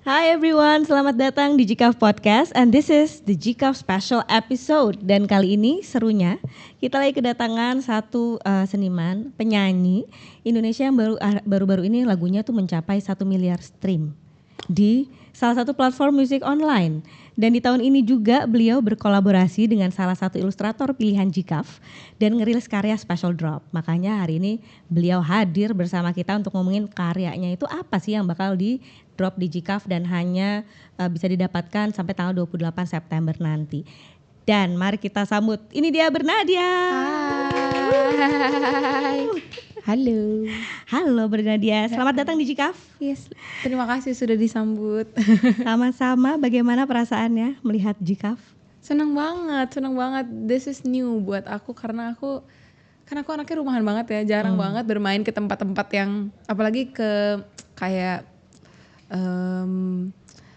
Hi everyone, selamat datang di GCAF Podcast and this is the GCAF special episode. Dan kali ini serunya kita lagi kedatangan satu seniman, penyanyi Indonesia yang baru-baru ini lagunya tuh mencapai 1 miliar stream di salah satu platform musik online. Dan di tahun ini juga beliau berkolaborasi dengan salah satu ilustrator pilihan GCAF dan ngerilis karya special drop. Makanya hari ini beliau hadir bersama kita untuk ngomongin karyanya itu apa sih yang bakal di drop di GCAF dan hanya bisa didapatkan sampai tanggal 28 September nanti. Dan mari kita sambut, ini dia Bernadia. Hai. Halo. Halo Bernadia, selamat datang di GCAF. Yes, terima kasih sudah disambut. Sama-sama, bagaimana perasaannya melihat GCAF? Senang banget. This is new buat aku karena aku anaknya rumahan banget ya, jarang banget bermain ke tempat-tempat yang apalagi ke kayak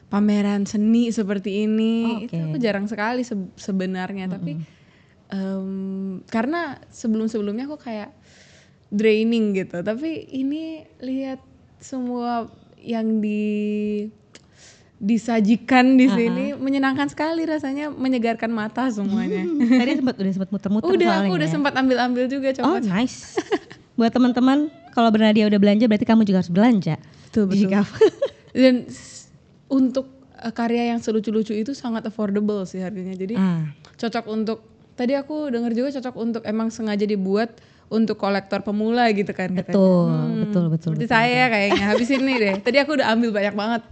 pameran seni seperti ini. Itu aku jarang sekali sebenarnya, tapi karena sebelumnya aku kayak draining gitu, tapi ini lihat semua yang disajikan di sini menyenangkan sekali rasanya, menyegarkan mata semuanya. Tadi udah sempat muter-muter aku udah sempat ambil juga coba. Oh nice. Buat teman-teman, kalau Bernadia udah belanja berarti kamu juga harus belanja. Betul. GCAF. Dan untuk karya yang selucu-lucu itu sangat affordable sih harganya, jadi cocok untuk, tadi aku dengar juga cocok untuk emang sengaja dibuat untuk kolektor pemula gitu kan. Betul. Seperti saya kayaknya habis ini deh. Tadi aku udah ambil banyak banget.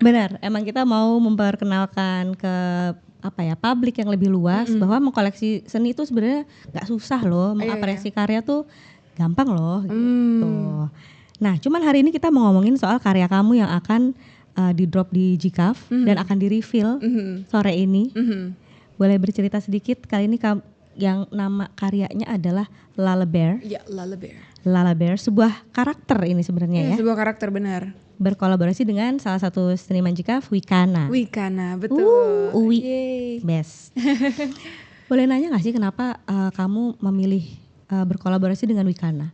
Benar, emang kita mau memperkenalkan ke publik yang lebih luas bahwa mengkoleksi seni itu sebenarnya nggak susah loh, mengapresiasi karya tuh gampang loh gitu. Nah, cuman hari ini kita mau ngomongin soal karya kamu yang akan di drop di GCAF dan akan di reveal sore ini. Boleh bercerita sedikit kali ini yang nama karyanya adalah Lullabear. Ya, Lullabear. Lullabear, sebuah karakter ini sebenarnya ya. Sebuah karakter, benar. Berkolaborasi dengan salah satu seniman GCAF, Wikana. Betul. Uwi, best. Boleh nanya nggak sih kenapa kamu memilih berkolaborasi dengan Wikana?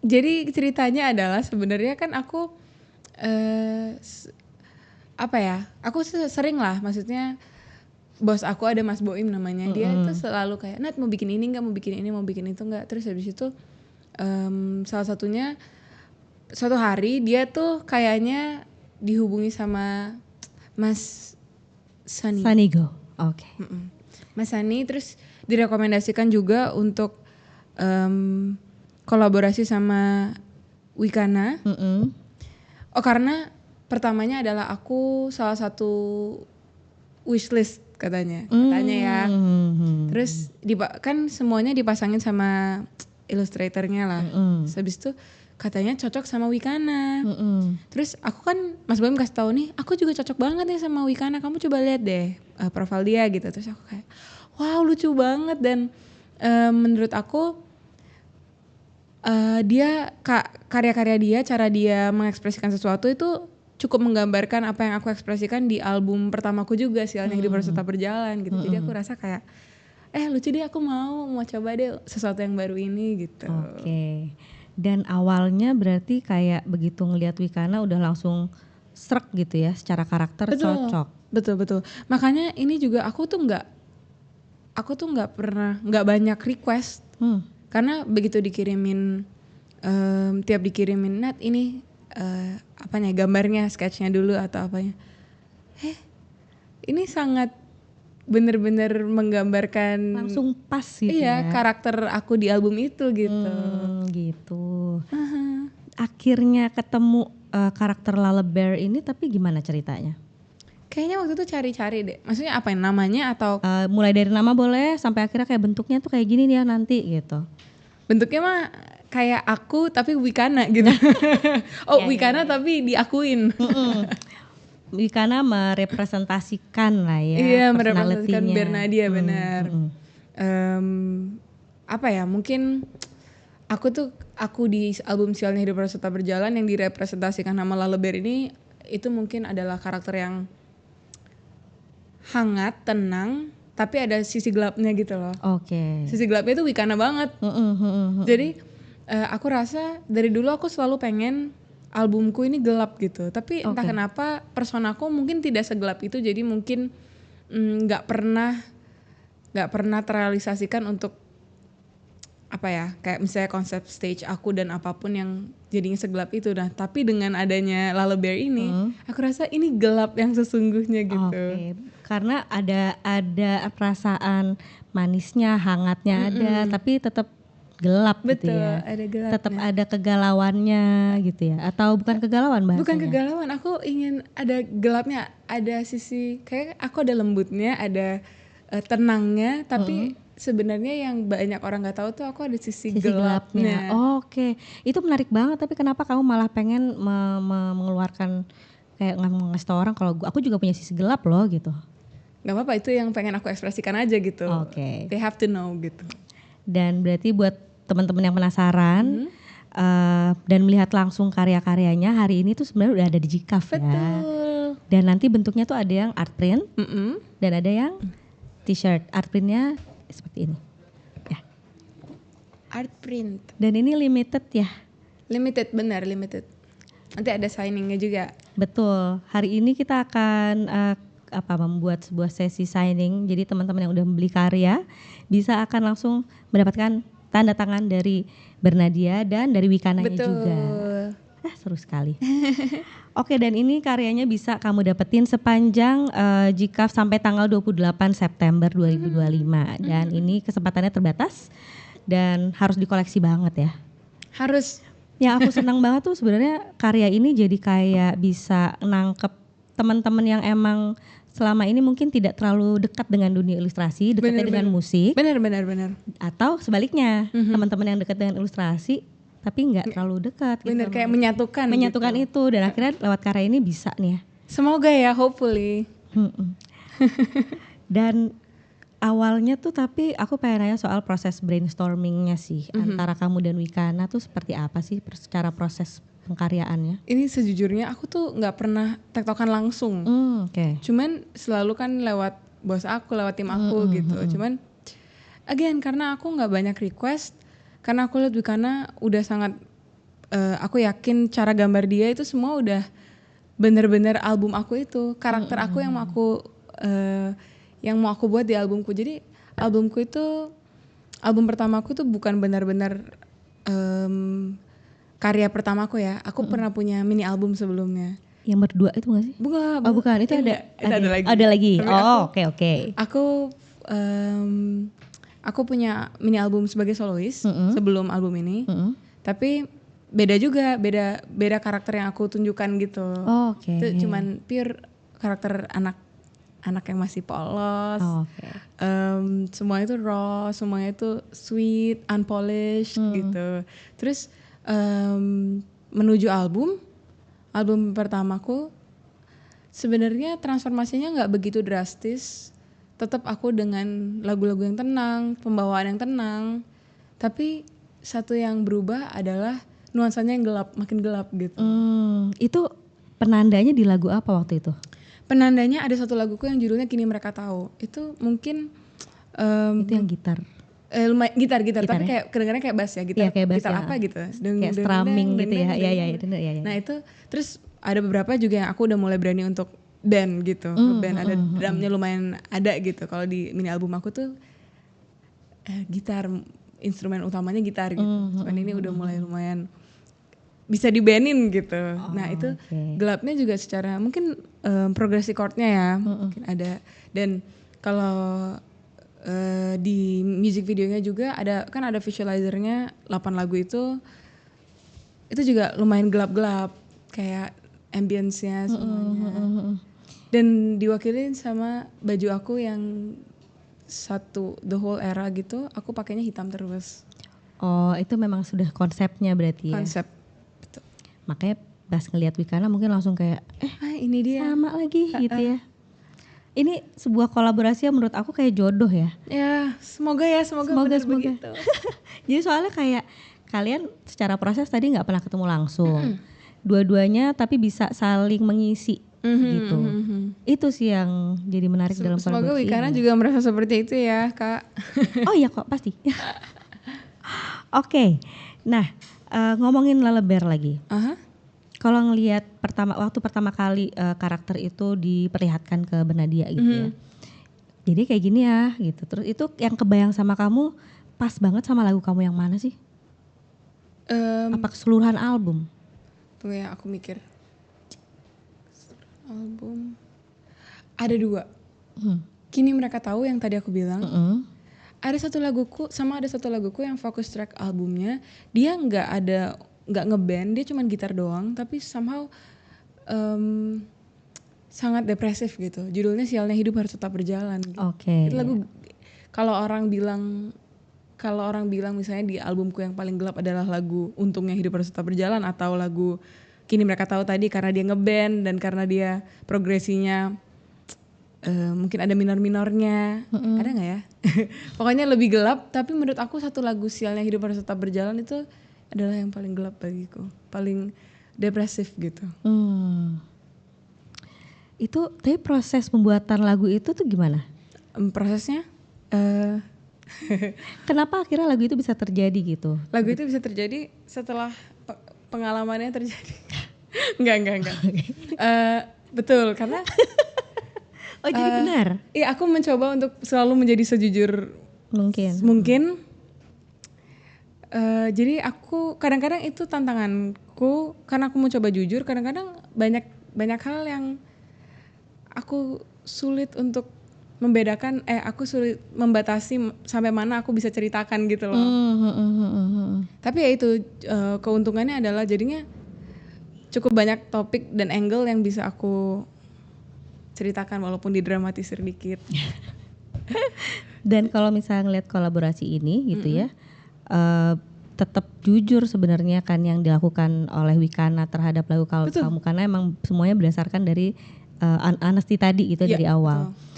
Jadi ceritanya adalah sebenarnya kan aku aku sering lah, maksudnya bos aku ada Mas Boim namanya, dia tuh selalu kayak, Nat mau bikin ini nggak, mau bikin ini, mau bikin itu nggak. Terus habis itu salah satunya suatu hari dia tuh kayaknya dihubungi sama Mas Sanigo, oke. Mas Sani, terus direkomendasikan juga untuk kolaborasi sama Wikana. Oh, karena pertamanya adalah aku salah satu wishlist katanya ya. Terus kan semuanya dipasangin sama ilustratornya lah. Habis itu katanya cocok sama Wikana. Terus aku kan, Mas Boim kasih tahu nih, aku juga cocok banget nih sama Wikana, kamu coba lihat deh profil dia gitu. Terus aku kayak, wow lucu banget. Dan menurut aku karya-karya dia, cara dia mengekspresikan sesuatu itu cukup menggambarkan apa yang aku ekspresikan di album pertamaku juga sih, yang Hidup Harus Tetap Berjalan gitu. Jadi aku rasa kayak lucu deh, aku mau coba deh sesuatu yang baru ini gitu. Oke. Dan awalnya berarti kayak begitu ngelihat Wikana udah langsung srek gitu ya, secara karakter cocok. Betul. Makanya ini juga aku tuh nggak banyak request. Karena begitu dikirimin, tiap dikirimin, Nat ini gambarnya, sketchnya dulu atau apanya, ini sangat bener-bener menggambarkan langsung pas gitu ya. Karakter aku di album itu gitu. Gitu. Akhirnya ketemu karakter Lullabear ini, tapi gimana ceritanya? Kayaknya waktu itu cari-cari deh, maksudnya apa namanya atau mulai dari nama boleh sampai akhirnya kayak bentuknya tuh kayak gini dia nanti gitu. Bentuknya mah kayak aku tapi Wikana gitu. Wikana tapi diakuin. Wikana merepresentasikan lah ya. Iya, merepresentasikan Bernadia, benar. Mungkin aku di album Sialnya Hidup Harus Tetap Berjalan yang direpresentasikan nama Lullabear ini, itu mungkin adalah karakter yang hangat, tenang, tapi ada sisi gelapnya gitu loh. Oke. Sisi gelapnya itu Wikana banget. Jadi aku rasa dari dulu aku selalu pengen albumku ini gelap gitu. Tapi entah Oke. kenapa personaku mungkin tidak segelap itu, jadi mungkin nggak pernah terrealisasikan untuk apa ya, kayak misalnya konsep stage aku dan apapun yang jadinya segelap itu. Nah tapi dengan adanya Lullaby ini aku rasa ini gelap yang sesungguhnya gitu. Oke, karena ada perasaan manisnya, hangatnya ada, tapi tetap gelap gitu Betul, ya. ada gelapnya. Tetap ada kegalauannya gitu ya. Atau bukan kegalauan bahasanya? Bukan kegalauan, aku ingin ada gelapnya, ada sisi kayak aku ada lembutnya, ada tenangnya, tapi sebenarnya yang banyak orang nggak tahu tuh aku ada sisi gelapnya. Oke, itu menarik banget. Tapi kenapa kamu malah pengen mengeluarkan kayak ngasih tau orang kalau aku juga punya sisi gelap loh gitu? Gak apa-apa, itu yang pengen aku ekspresikan aja gitu. Oke. They have to know gitu. Dan berarti buat teman-teman yang penasaran dan melihat langsung karya-karyanya hari ini tuh sebenarnya udah ada di GCAF ya. Betul. Dan nanti bentuknya tuh ada yang art print dan ada yang t-shirt. Art printnya seperti ini. Ya. Art print. Dan ini limited ya. Limited, benar limited. Nanti ada signingnya juga. Betul. Hari ini kita akan membuat sebuah sesi signing. Jadi teman-teman yang udah membeli karya bisa akan langsung mendapatkan tanda tangan dari Bernadia dan dari Wikananya juga. Seru sekali. Oke, dan ini karyanya bisa kamu dapetin sepanjang GCAF sampai tanggal 28 September 2025. Dan ini kesempatannya terbatas dan harus dikoleksi banget ya. Harus. Yang aku senang banget tuh sebenarnya karya ini jadi kayak bisa nangkep teman-teman yang emang selama ini mungkin tidak terlalu dekat dengan dunia ilustrasi, dekatnya dengan musik. Benar. Atau sebaliknya, teman-teman yang dekat dengan ilustrasi tapi nggak terlalu dekat. Benar, gitu. kayak menyatukan itu dan akhirnya lewat karya ini bisa nih ya. Semoga ya, hopefully. Dan awalnya tuh tapi aku pengen nanya soal proses brainstormingnya sih antara kamu dan Wikana tuh seperti apa sih secara proses pengkaryaannya? Ini sejujurnya aku tuh nggak pernah tektokan langsung. Oke. Cuman selalu kan lewat bos aku, lewat tim aku gitu. Cuman again karena aku nggak banyak request, karena aku lihat Wikana udah sangat aku yakin cara gambar dia itu semua udah bener-bener album aku itu, karakter aku yang mau aku buat di albumku. Jadi albumku itu, album pertamaku tuh bukan benar-benar karya pertamaku ya. Aku pernah punya mini album sebelumnya. Yang berdua itu nggak sih? Bukan, itu ada lagi. Ada lagi. Oke. Aku punya mini album sebagai solois sebelum album ini. Tapi beda juga, beda karakter yang aku tunjukkan gitu. Oke. Itu cuman pure karakter anak yang masih polos. Semuanya itu raw, semuanya itu sweet, unpolished gitu. Terus menuju album pertamaku sebenarnya transformasinya nggak begitu drastis. Tetap aku dengan lagu-lagu yang tenang, pembawaan yang tenang. Tapi satu yang berubah adalah nuansanya yang gelap, makin gelap gitu. Itu penandanya di lagu apa waktu itu? Penandanya ada satu laguku yang judulnya Kini Mereka Tahu. Itu mungkin itu yang gitar. Gitar tapi ya? kayak kedengarannya kayak bass ya, gitar, kayak bass gitar ya. apa gitu. Kayak strumming gitu ya. Iya. Nah itu terus ada beberapa juga yang aku udah mulai berani untuk band gitu. Band ada drumnya lumayan ada gitu. Kalau di mini album aku tuh gitar, instrumen utamanya gitar gitu. Cuman ini udah mulai lumayan bisa dibenin gitu. Nah itu gelapnya juga secara mungkin progresi chordnya ya mungkin ada. Dan kalau di music videonya juga ada visualizernya 8 lagu itu juga lumayan gelap-gelap kayak ambience-nya semuanya. Dan diwakilin sama baju aku yang the whole era gitu, aku pakainya hitam terus. Oh, itu memang sudah konsepnya berarti ya. Konsep. Betul. Makanya pas ngelihat Wikana mungkin langsung kayak ini dia. Sama lagi gitu ya. Ini sebuah kolaborasi yang menurut aku kayak jodoh ya. Ya, semoga begitu. Jadi soalnya kayak kalian secara proses tadi nggak pernah ketemu langsung. Dua-duanya tapi bisa saling mengisi gitu. Itu sih yang jadi menarik dalam kolaborasi. Semoga Wikana juga merasa seperti itu ya, Kak. Oh iya kok, pasti. Oke. Nah, ngomongin Lullaby lagi. Kalau ngelihat waktu pertama kali karakter itu diperlihatkan ke Bernadia gitu ya. Jadi kayak gini ya gitu. Terus itu yang kebayang sama kamu pas banget sama lagu kamu yang mana sih? Apa keseluruhan album? Tunggu ya, aku mikir. Album ada 2. Kini Mereka Tahu yang tadi aku bilang. Ada satu laguku yang focus track albumnya. Dia nggak ngeband, dia cuman gitar doang, tapi somehow sangat depresif gitu. Judulnya Sialnya Hidup Harus Tetap Berjalan. Gitu. Itu lagu kalau orang bilang misalnya di albumku yang paling gelap adalah lagu Untungnya Hidup Harus Tetap Berjalan atau lagu Kini Mereka Tahu tadi karena dia ngeband dan karena dia progresinya mungkin ada minor-minornya, ada nggak ya? Pokoknya lebih gelap. Tapi menurut aku satu lagu Sialnya Hidup Harus Tetap Berjalan itu adalah yang paling gelap bagiku, paling depresif gitu. Itu tapi proses pembuatan lagu itu tuh gimana? Prosesnya? Kenapa akhirnya lagu itu bisa terjadi gitu? Lagu itu bisa terjadi setelah pengalamannya terjadi. Enggak. Betul, karena oh jadi benar? Iya, aku mencoba untuk selalu menjadi sejujur mungkin. Jadi aku kadang-kadang itu tantanganku karena aku mau coba jujur. Kadang-kadang banyak hal yang aku sulit untuk membedakan. Aku sulit membatasi sampai mana aku bisa ceritakan gitu loh. Tapi ya itu keuntungannya adalah jadinya cukup banyak topik dan angle yang bisa aku ceritakan walaupun didramatisir dikit. Dan kalau misalnya ngeliat kolaborasi ini gitu ya, tetap jujur sebenarnya kan yang dilakukan oleh Wikana terhadap lagu kamu karena emang semuanya berdasarkan dari honesty tadi gitu dari awal. Betul.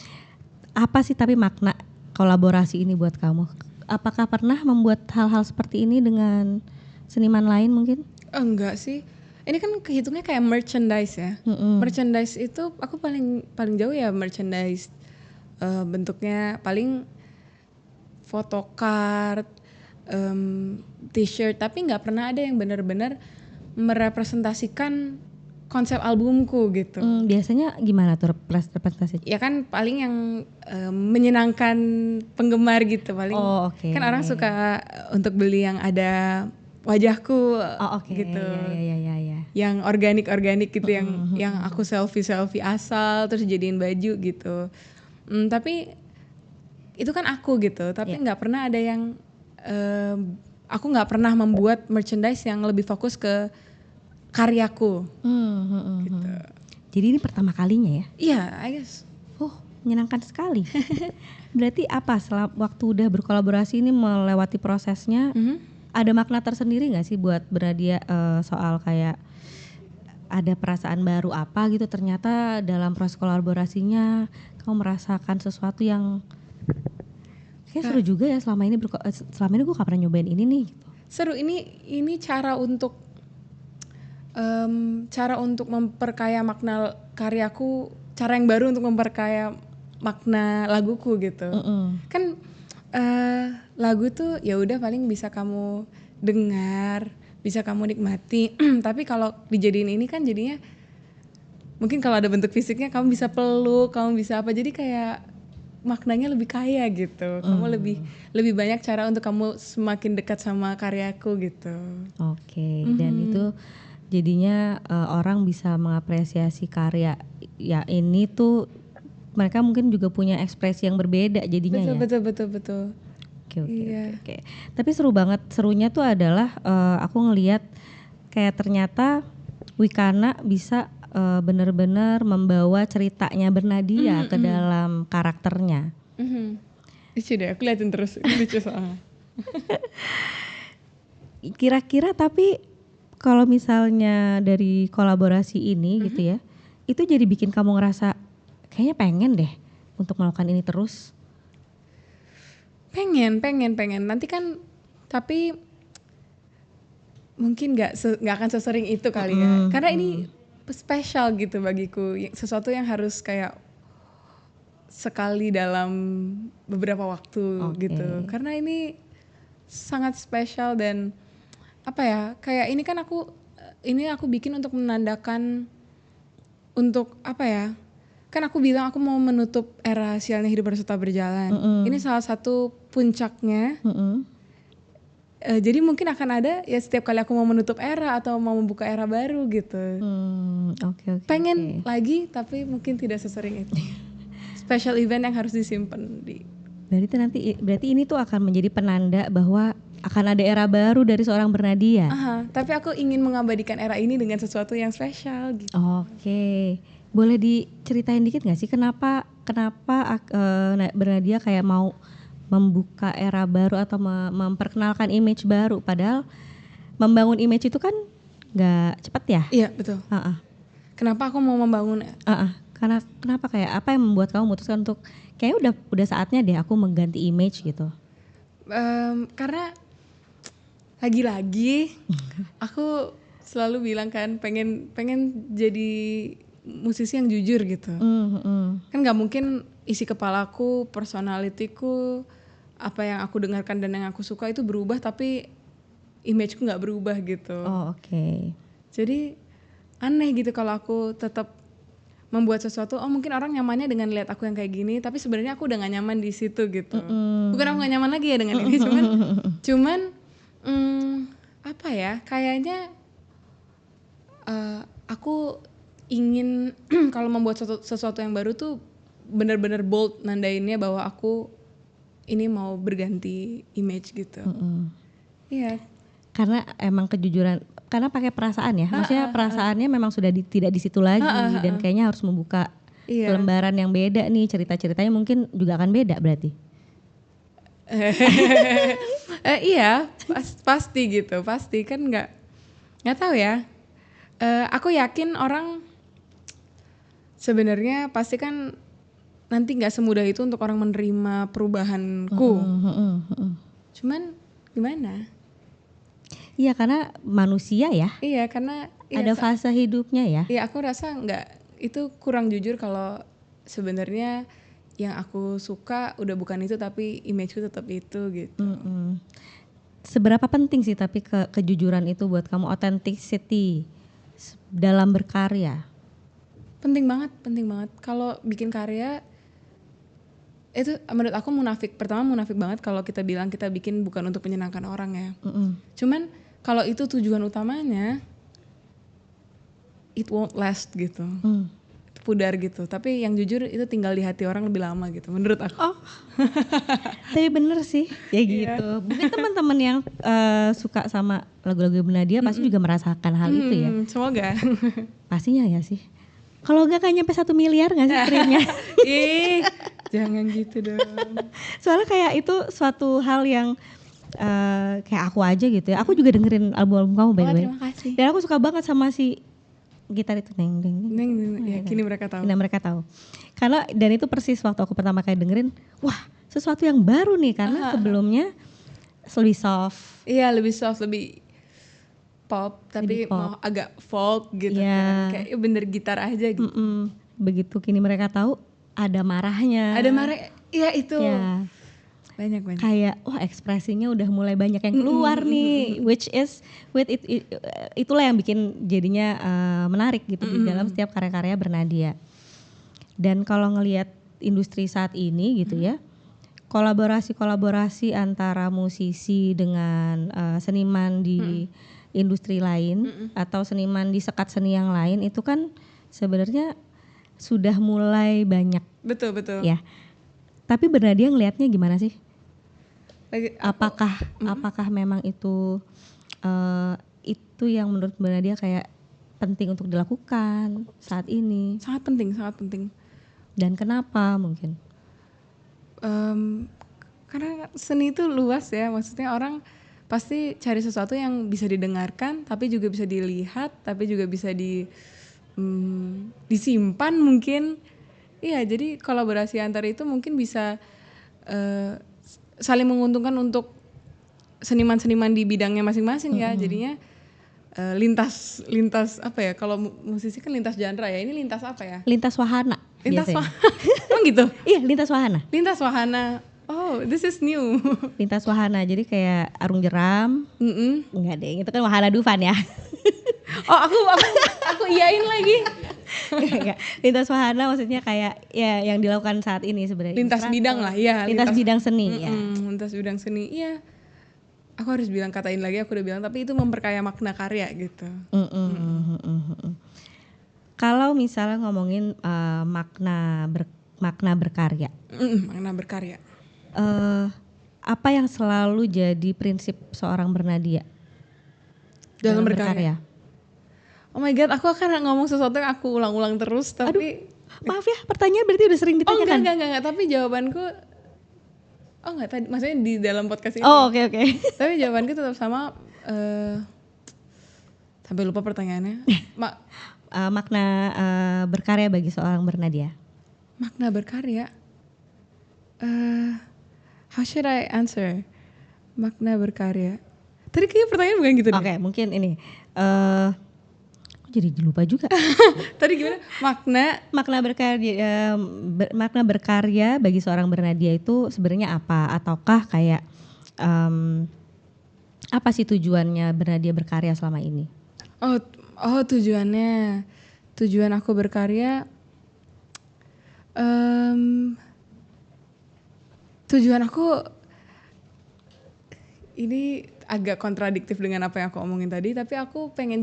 Apa sih tapi makna kolaborasi ini buat kamu? Apakah pernah membuat hal-hal seperti ini dengan seniman lain mungkin? Enggak sih. Ini kan kehitungnya kayak merchandise ya. Merchandise itu aku paling jauh ya merchandise bentuknya paling photocard, t-shirt, tapi nggak pernah ada yang benar-benar merepresentasikan konsep albumku gitu. Biasanya gimana tuh representasinya? Ya kan paling yang menyenangkan penggemar gitu paling. Kan orang suka untuk beli yang ada wajahku gitu. Ya. Yang organik gitu yang aku selfie asal terus jadiin baju gitu. Tapi itu kan aku gitu, tapi nggak pernah ada yang aku nggak pernah membuat merchandise yang lebih fokus ke karyaku. Gitu. Jadi ini pertama kalinya ya? Iya, I guess. Menyenangkan sekali. Berarti apa waktu udah berkolaborasi ini melewati prosesnya, ada makna tersendiri nggak sih buat Bernadia soal kayak ada perasaan baru apa gitu ternyata dalam proses kolaborasinya kamu merasakan sesuatu yang kayak seru juga ya selama ini gue gak pernah nyobain ini nih gitu. Seru ini cara untuk memperkaya makna karyaku, cara yang baru untuk memperkaya makna laguku gitu. Kan lagu tuh ya udah paling bisa kamu dengar, bisa kamu nikmati. Tapi kalau dijadiin ini kan jadinya mungkin kalau ada bentuk fisiknya kamu bisa peluk, kamu bisa apa, jadi kayak maknanya lebih kaya gitu. Kamu lebih banyak cara untuk kamu semakin dekat sama karyaku gitu. Dan itu jadinya orang bisa mengapresiasi karya ya ini tuh mereka mungkin juga punya ekspresi yang berbeda jadinya. Betul. Oke. Tapi serunya tuh adalah aku ngelihat kayak ternyata Wikana bisa benar-benar membawa ceritanya Bernadia ke dalam karakternya. Lucu deh, aku liatin terus, lucu soalnya. Kira-kira tapi kalau misalnya dari kolaborasi ini gitu ya, itu jadi bikin kamu ngerasa kayaknya pengen deh untuk melakukan ini terus. Pengen. Nanti kan, tapi mungkin nggak akan sesering itu kali ya. Karena ini spesial gitu bagiku, sesuatu yang harus kayak sekali dalam beberapa waktu gitu. Karena ini sangat spesial dan apa ya, kayak ini kan aku ini aku bikin untuk menandakan, untuk apa ya, kan aku bilang aku mau menutup era sialnya hidup berserta berjalan. Ini salah satu puncaknya. Jadi mungkin akan ada ya setiap kali aku mau menutup era atau mau membuka era baru gitu. Pengen lagi tapi mungkin tidak sesering itu. Special event yang harus disimpan di. Berarti ini tuh akan menjadi penanda bahwa akan ada era baru dari seorang Bernadia. Tapi aku ingin mengabadikan era ini dengan sesuatu yang spesial gitu. Oke. Boleh diceritain dikit gak sih kenapa Bernadia kayak mau membuka era baru atau memperkenalkan image baru, padahal membangun image itu kan gak cepet ya? Iya betul. Kenapa aku mau membangun? Karena kenapa, kayak apa yang membuat kamu memutuskan untuk kayaknya udah saatnya deh aku mengganti image gitu? Karena lagi-lagi aku selalu bilang kan pengen jadi musisi yang jujur gitu. Kan nggak mungkin isi kepalaku, personalitiku, apa yang aku dengarkan dan yang aku suka itu berubah tapi imageku nggak berubah gitu. Jadi aneh gitu kalau aku tetap membuat sesuatu, mungkin orang nyamannya dengan lihat aku yang kayak gini, tapi sebenarnya aku udah gak nyaman di situ gitu. Bukan aku gak nyaman lagi ya dengan ini, cuman apa ya, kayaknya aku ingin kalau membuat sesuatu yang baru tuh benar-benar bold nandainnya bahwa aku ini mau berganti image gitu. Iya. Karena emang kejujuran, karena pakai perasaan ya, maksudnya perasaannya memang sudah tidak di situ lagi dan kayaknya harus membuka lembaran yang beda nih, cerita-ceritanya mungkin juga akan beda berarti. Iya, pasti gitu, pasti kan nggak tahu ya. Aku yakin orang sebenarnya pasti kan nanti nggak semudah itu untuk orang menerima perubahanku. Cuman gimana? Iya, karena manusia ya. Iya, karena ada fase hidupnya ya. Iya, aku rasa itu kurang jujur kalau sebenarnya yang aku suka udah bukan itu tapi imageku tetap itu gitu. Seberapa penting sih tapi kejujuran itu buat kamu, authenticity dalam berkarya? Penting banget. Kalau bikin karya itu menurut aku munafik banget kalau kita bilang kita bikin bukan untuk menyenangkan orang ya. Cuman kalau itu tujuan utamanya, it won't last gitu, pudar gitu. Tapi yang jujur itu tinggal di hati orang lebih lama gitu, menurut aku. Tapi bener sih, ya gitu. Mungkin teman-teman yang suka sama lagu-lagu Bernadia pasti juga merasakan hal itu ya. Semoga. Pastinya ya sih. Kalau enggak kan nyampe 1 miliar nggak sih streamnya? Jangan gitu dong. Soalnya kayak itu suatu hal yang kayak aku aja gitu ya. Aku juga dengerin album kamu by the way. Terima kasih. Dan aku suka banget sama si gitar itu, neng. Ya, kini mereka tahu. Karena dan itu persis waktu aku pertama kali dengerin, wah sesuatu yang baru nih, karena sebelumnya lebih soft. Iya, lebih soft, lebih pop, tapi mau agak folk gitu kan. Kayak bener gitar aja gitu. Begitu kini mereka tahu, ada marahnya. Iya itu. Ya. Banyak. Kayak ekspresinya udah mulai banyak yang keluar nih, which is itulah yang bikin jadinya menarik gitu di dalam setiap karya-karya Bernadia. Dan kalau ngelihat industri saat ini gitu ya, kolaborasi antara musisi dengan seniman di industri lain atau seniman di sekat seni yang lain itu kan sebenarnya sudah mulai banyak. Betul. Ya. Tapi Bernadia ngelihatnya gimana sih? Apakah memang itu yang menurut Bernadia kayak penting untuk dilakukan saat ini? Sangat penting. Dan kenapa mungkin? Karena seni itu luas ya, maksudnya orang pasti cari sesuatu yang bisa didengarkan, tapi juga bisa dilihat, tapi juga bisa disimpan mungkin. Iya, jadi kolaborasi antar itu mungkin bisa saling menguntungkan untuk seniman-seniman di bidangnya masing-masing ya. Jadinya lintas apa ya? Kalau musisi kan lintas genre ya. Ini lintas apa ya? Lintas wahana. Emang gitu? Iya, lintas wahana. Lintas wahana. Oh, this is new. Lintas wahana. Jadi kayak Arung Jeram. Enggak deh, itu kan wahana Dufan ya. Oh aku iyain lagi. Enggak. Lintas wahana maksudnya kayak ya yang dilakukan saat ini sebenarnya. Lintas bidang lah ya. Lintas bidang seni ya. Lintas bidang seni, iya. Aku harus bilang katain lagi, aku udah bilang, tapi itu memperkaya makna karya gitu. Kalau misalnya ngomongin makna berkarya. Makna berkarya. Apa yang selalu jadi prinsip seorang Bernadia dalam berkarya? Oh my god, aku akan ngomong sesuatu yang aku ulang-ulang terus, tapi maaf ya, pertanyaan berarti udah sering ditanyakan. Oh enggak, tapi jawabanku tadi, maksudnya di dalam podcast ini. Oh oke. Tapi jawabanku tetap sama. Sampai lupa pertanyaannya. Makna berkarya bagi seorang Bernadia. Makna berkarya. How should I answer? Makna berkarya. Tadi kayaknya pertanyaan bukan gitu deh. Oke, mungkin ini. Jadi lupa juga. Tadi gimana? Makna berkarya bagi seorang Bernadia itu sebenarnya apa? Ataukah kayak apa sih tujuannya Bernadia berkarya selama ini? Tujuannya. Tujuan aku berkarya. Tujuan aku ini agak kontradiktif dengan apa yang aku omongin tadi, tapi aku pengen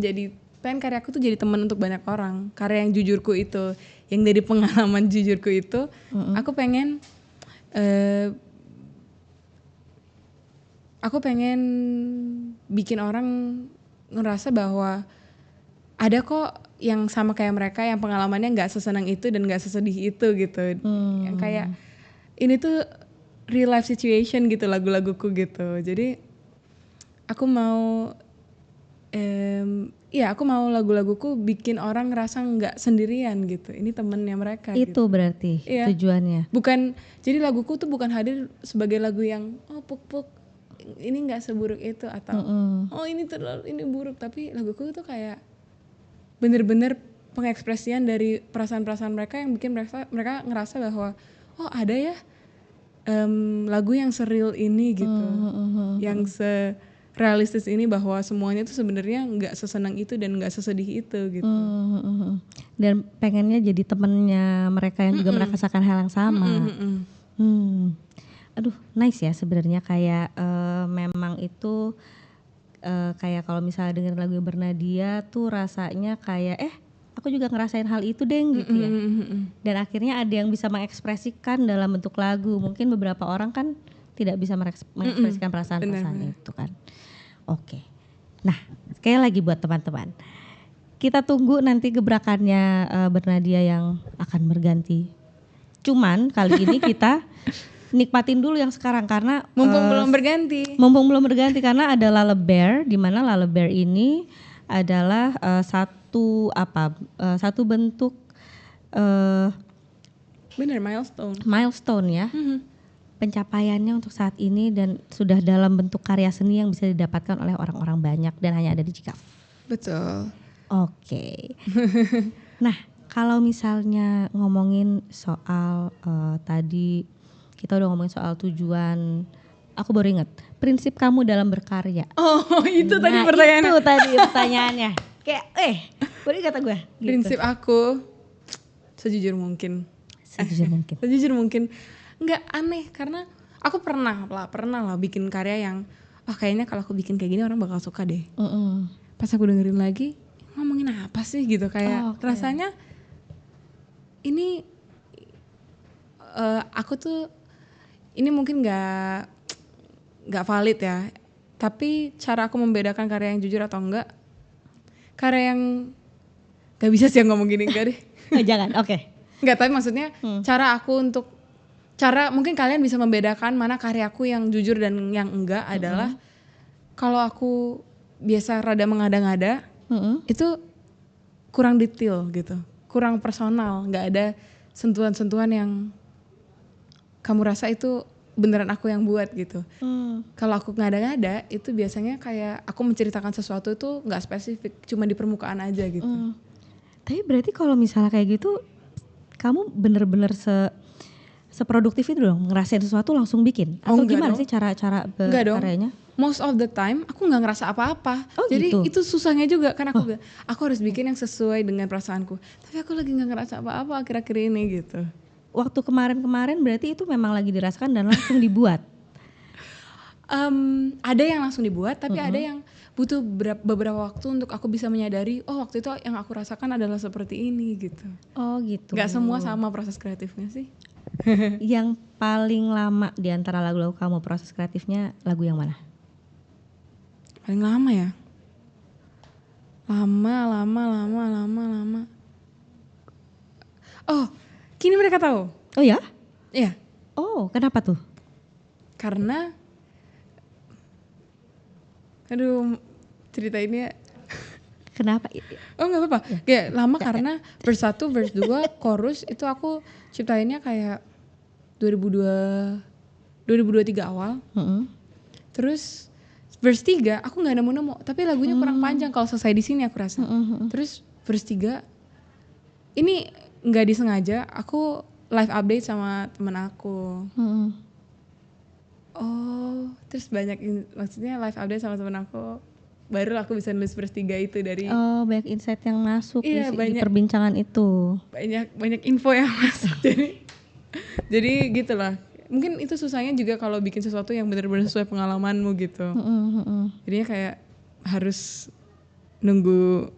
karyaku tuh jadi teman untuk banyak orang. Karya yang jujurku itu, yang dari pengalaman jujurku itu, aku pengen bikin orang ngerasa bahwa ada kok yang sama kayak mereka, yang pengalamannya nggak sesenang itu dan nggak sesedih itu gitu. Yang kayak ini tuh real life situation gitu lagu-laguku gitu. Jadi aku mau aku mau lagu-laguku bikin orang ngerasa nggak sendirian gitu. Ini temennya mereka. Itu gitu. Berarti tujuannya. Bukan, jadi laguku tuh bukan hadir sebagai lagu yang puk ini nggak seburuk itu atau ini buruk, tapi laguku tuh kayak bener-bener pengekspresian dari perasaan-perasaan mereka yang bikin mereka ngerasa bahwa ada ya lagu yang seril ini gitu, yang realistis ini, bahwa semuanya itu sebenarnya nggak sesenang itu dan nggak sesedih itu gitu. Dan pengennya jadi temennya mereka yang juga merasakan hal yang sama. Aduh, nice ya sebenarnya, kayak memang itu kayak kalau misalnya dengerin lagu Bernadia tuh rasanya kayak aku juga ngerasain hal itu gitu ya. Dan akhirnya ada yang bisa mengekspresikan dalam bentuk lagu. Mungkin beberapa orang kan tidak bisa mengekspresikan perasaan-perasaan itu kan. Oke. Nah, sekali lagi buat teman-teman, kita tunggu nanti gebrakannya Bernadia yang akan berganti. Cuman kali ini kita nikmatin dulu yang sekarang karena mumpung belum berganti karena ada Lullaby Bear, di mana Lullaby Bear ini adalah satu bentuk milestone ya. Pencapaiannya untuk saat ini dan sudah dalam bentuk karya seni yang bisa didapatkan oleh orang-orang banyak dan hanya ada di GCAF. Betul. Oke. Nah, kalau misalnya ngomongin soal tadi kita udah ngomongin soal tujuan, aku baru ingat prinsip kamu dalam berkarya. Itu tadi pertanyaannya. Itu tadi pertanyaannya. Kayak baru kata gue. Gitu. Prinsip aku sejujur mungkin. Sejujur mungkin. Nggak aneh, karena aku pernah lah bikin karya yang kayaknya kalau aku bikin kayak gini orang bakal suka deh. Pas aku dengerin lagi, ngomongin apa sih gitu, kayak rasanya ini aku tuh ini mungkin nggak valid ya, tapi cara aku membedakan karya yang jujur atau enggak, karya yang nggak bisa sih ngomong gini, enggak deh. Jangan, oke. Nggak, tapi maksudnya cara mungkin kalian bisa membedakan mana karyaku yang jujur dan yang enggak adalah kalau aku biasa rada mengada-ngada, itu kurang detail gitu, kurang personal, nggak ada sentuhan-sentuhan yang kamu rasa itu beneran aku yang buat gitu. Kalau aku ngada-ngada itu biasanya kayak aku menceritakan sesuatu itu nggak spesifik, cuma di permukaan aja gitu. Tapi berarti kalau misalnya kayak gitu, kamu bener-bener seproduktif itu dong, ngerasain sesuatu langsung bikin? Atau gimana sih cara berkaryanya? Most of the time aku nggak ngerasa apa-apa. Jadi gitu? itu susahnya juga kan aku harus bikin yang sesuai dengan perasaanku. Tapi aku lagi nggak ngerasa apa-apa akhir-akhir ini gitu. Waktu kemarin berarti itu memang lagi dirasakan dan langsung dibuat? Ada yang langsung dibuat, tapi ada yang butuh beberapa waktu untuk aku bisa menyadari, oh waktu itu yang aku rasakan adalah seperti ini gitu. Oh gitu. Gak semua sama proses kreatifnya sih. Yang paling lama di antara lagu-lagu kamu proses kreatifnya lagu yang mana? Paling lama ya? Lama. Oh, Kini Mereka Tahu. Oh ya? Iya. Oh, kenapa tuh? Karena aduh, ceritainnya Kenapa? oh nggak apa-apa. Kayak lama karena verse 1, verse 2, chorus itu aku ciptainnya kayak 2023 awal. Terus verse 3 aku nggak nemu, tapi lagunya kurang panjang kalau selesai di sini aku rasa. Terus verse 3 ini nggak disengaja, aku live update sama temen aku. Oh, terus maksudnya live update sama temen aku, baru aku bisa nulis verse 3 itu dari. Oh, banyak insight yang masuk di perbincangan itu. Banyak info yang masuk. jadi gitulah. Mungkin itu susahnya juga kalau bikin sesuatu yang benar-benar sesuai pengalamanmu gitu. Jadinya kayak harus nunggu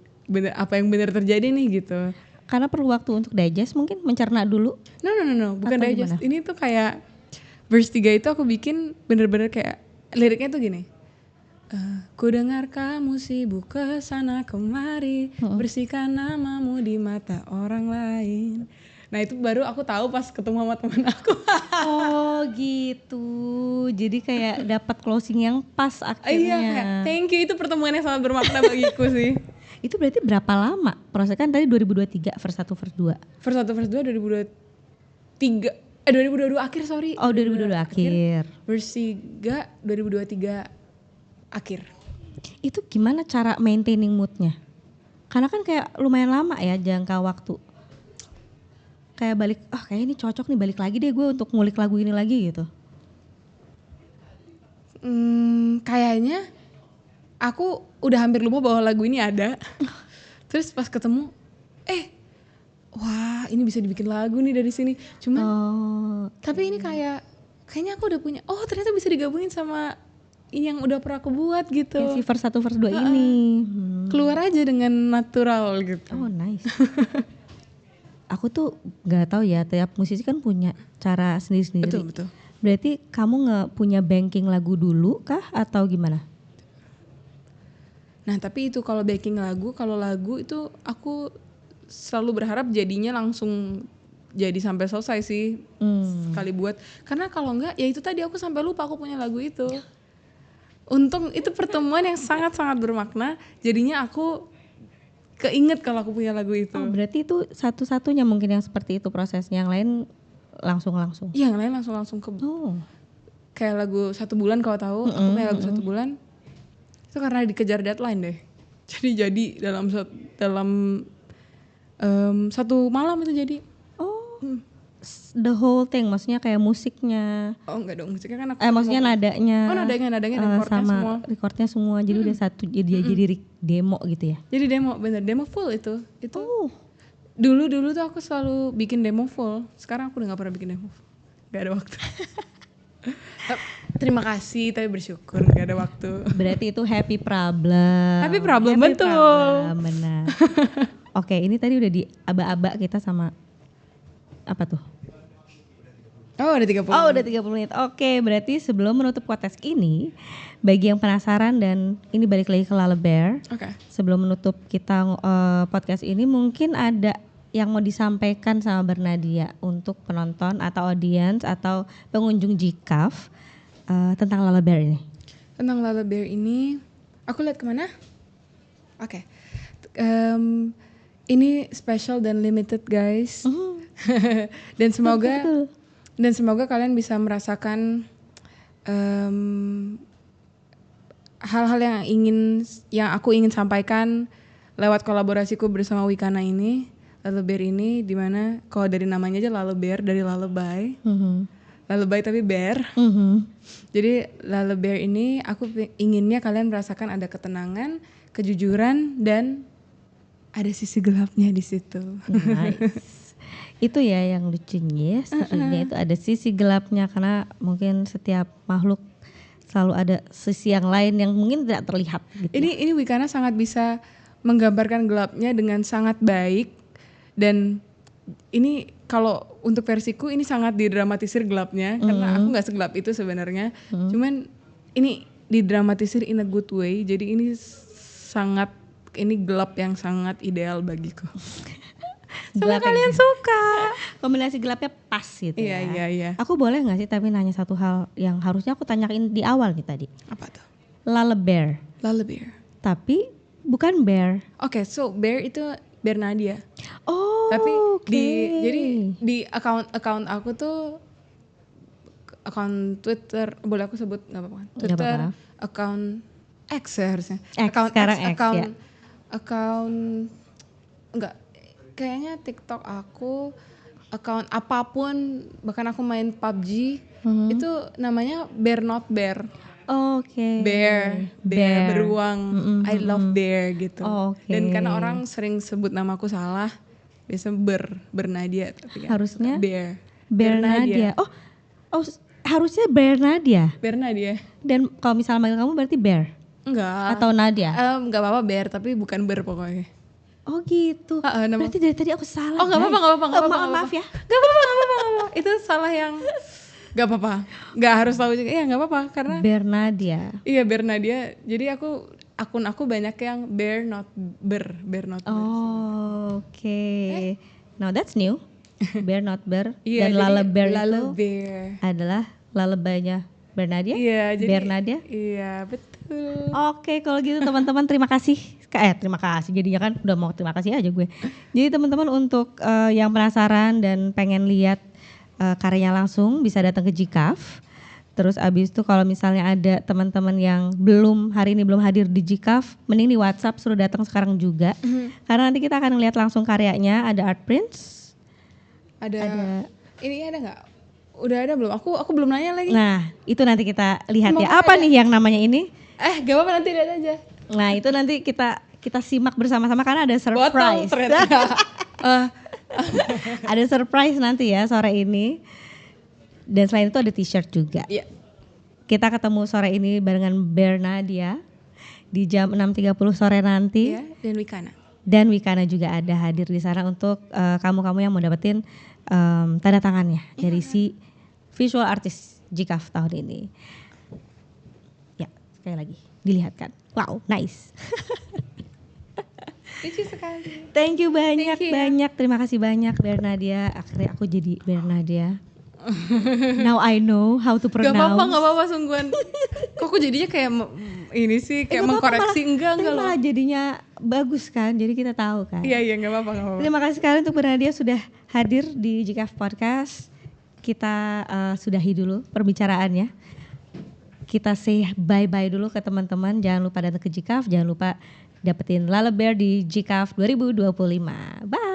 apa yang benar terjadi nih gitu. Karena perlu waktu untuk digest, mungkin mencerna dulu. No, bukan digest. Ini tuh kayak verse 3 itu aku bikin bener-bener kayak liriknya tuh gini. Ku dengar kamu sibuk kesana kemari, bersihkan namamu di mata orang lain. Nah itu baru aku tahu pas ketemu sama temen aku. Oh gitu, jadi kayak dapat closing yang pas akhirnya. Iya, thank you, itu pertemuan yang sangat bermakna bagiku sih. Itu berarti berapa lama? Proses kan tadi 2023 verse 1 verse 2. Verse 1 verse 2 2022 akhir, sorry. Oh 2022 akhir. Verse 3 2023 akhir. Itu gimana cara maintaining moodnya? Karena kan kayak lumayan lama ya jangka waktu. Kayak balik, kayak ini cocok nih, balik lagi deh gue untuk ngulik lagu ini lagi gitu. Kayaknya aku udah hampir lupa bahwa lagu ini ada. Terus pas ketemu, wah ini bisa dibikin lagu nih dari sini. Cuman, tapi ini kayaknya aku udah punya, ternyata bisa digabungin sama yang udah pernah aku buat gitu. Yang si verse 1 verse 2 ini. Keluar aja dengan natural gitu. Oh nice. Aku tuh nggak tahu ya, tiap musisi kan punya cara sendiri-sendiri. Betul. Berarti kamu nggak punya banking lagu dulu kah atau gimana? Nah tapi itu kalau banking lagu, kalau lagu itu aku selalu berharap jadinya langsung jadi sampai selesai sih sekali buat. Karena kalau enggak ya itu tadi aku sampai lupa aku punya lagu itu. Untung itu pertemuan yang sangat-sangat bermakna, jadinya aku keinget kalau aku punya lagu itu. Oh, berarti itu satu-satunya mungkin yang seperti itu prosesnya, yang lain langsung. Iya, yang lain langsung ke. Kayak lagu 1 bulan kalau tahu, aku punya lagu 1 bulan. Itu karena dikejar deadline deh. Jadi dalam 1 malam itu jadi. The whole thing, maksudnya kayak musiknya. Oh enggak dong, musiknya kan aku. Maksudnya nadanya. Oh nadanya recordnya sama semua. Recordnya semua, jadi udah satu, jadi demo gitu ya. Jadi demo full itu. Dulu tuh aku selalu bikin demo full. Sekarang aku udah gak pernah bikin demo full. Gak ada waktu. Terima kasih, tapi bersyukur gak ada waktu. Berarti itu happy problem. Happy problem, betul. Benar. Oke, ini tadi udah di aba-aba kita sama apa tuh? Oh udah 30 menit. Oh udah 30 menit. Oke, berarti sebelum menutup podcast ini, bagi yang penasaran dan ini balik lagi ke Lala Bear. Sebelum menutup kita podcast ini, mungkin ada yang mau disampaikan sama Bernadia untuk penonton atau audiens atau pengunjung GCAF tentang Lala Bear ini. Tentang Lala Bear ini, aku lihat kemana? Oke. Ini special dan limited guys. Dan semoga kalian bisa merasakan hal-hal yang aku ingin sampaikan lewat kolaborasiku bersama Wikana ini. Lullabear ini dimana kalau dari namanya aja Lullabear, dari lullaby. Lullaby tapi bear. Jadi Lullabear ini aku inginnya kalian merasakan ada ketenangan, kejujuran, dan ada sisi gelapnya di situ. Nice. Itu ya yang lucunya, serunya itu ada sisi gelapnya karena mungkin setiap makhluk selalu ada sisi yang lain yang mungkin tidak terlihat gitu. Ini Wicana sangat bisa menggambarkan gelapnya dengan sangat baik, dan ini kalau untuk versiku ini sangat didramatisir gelapnya karena aku nggak segelap itu sebenarnya. Cuman ini didramatisir in a good way. Jadi ini gelap yang sangat ideal bagiku. Semoga kalian suka. Kombinasi gelapnya pas gitu ya. Iya. Aku boleh nggak sih tapi nanya satu hal yang harusnya aku tanyain di awal nih tadi. Apa tuh? Lullabear. Tapi bukan bear. Oke, so bear itu Bear Nadia. Oh, tapi okay. Jadi di account aku tuh account Twitter, boleh aku sebut nggak apa-apa? Twitter, account X ya harusnya. Account enggak, kayaknya TikTok aku, account apapun, bahkan aku main PUBG itu namanya Bear Not Bear. Oke. Bear beruang. I love bear gitu. Dan karena orang sering sebut namaku salah, biasanya Bernadia, tapi harusnya Bear Nadia. Oh, harusnya Bear Nadia. Dan kalau misalnya manggil kamu berarti Bear? Enggak. Atau Nadia? Enggak apa-apa Bear, tapi bukan Bear pokoknya. Oh gitu. Berarti dari tadi aku salah. Oh enggak apa-apa. Maaf ya. Enggak apa-apa. Itu salah yang gak apa-apa, gak harus tahu juga. Iya gak apa-apa karena Bear Nadia. Iya Bear Nadia. Jadi akun aku banyak yang Bear Not Bear. Oh, oke. Now that's new. Bear Not Bear. Iya, dan Lullabear itu adalah lullaby-nya Bear Nadia. Iya, jadi Bear Nadia. Iya betul. Oke, kalau gitu teman-teman terima kasih. Terima kasih jadinya kan udah mau terima kasih aja gue. Jadi teman-teman untuk yang penasaran dan pengen lihat karyanya langsung bisa datang ke GCAF. Terus abis itu kalau misalnya ada teman-teman yang hari ini belum hadir di GCAF, mending di WhatsApp suruh datang sekarang juga. Karena nanti kita akan lihat langsung karyanya, ada art prints. Ada ini ada nggak? Udah ada belum? Aku belum nanya lagi. Nah, itu nanti kita lihat ya. Apa nih yang namanya ini? Gak apa-apa, nanti lihat aja. Nah, itu nanti kita simak bersama-sama karena ada surprise. Ada surprise nanti ya sore ini. Dan selain itu ada t-shirt juga. Iya. Kita ketemu sore ini barengan Bear Nadia di jam 6.30 sore nanti. Iya, dan Wicana. Dan Wicana juga ada hadir di sana untuk kamu-kamu yang mau dapetin tanda tangannya dari si visual artist GCAF tahun ini. Ya, sekali lagi dilihatkan. Wow, nice. Lucu sekali. Thank you banyak. Terima kasih banyak Bear Nadia. Akhirnya aku jadi Bear Nadia. Now I know how to pronounce. Gak apa-apa sungguhan. Kok aku jadinya kayak ini sih kayak mengkoreksi enggak loh. Malah jadinya bagus kan. Jadi kita tahu kan. Iya gak apa-apa. Terima kasih sekali untuk Bear Nadia sudah hadir di GCAF Podcast. Kita sudahi dulu perbicaraannya. Kita say bye-bye dulu ke teman-teman. Jangan lupa datang ke GCAF. Jangan lupa dapetin Lullabear di GCAF 2025. Bye.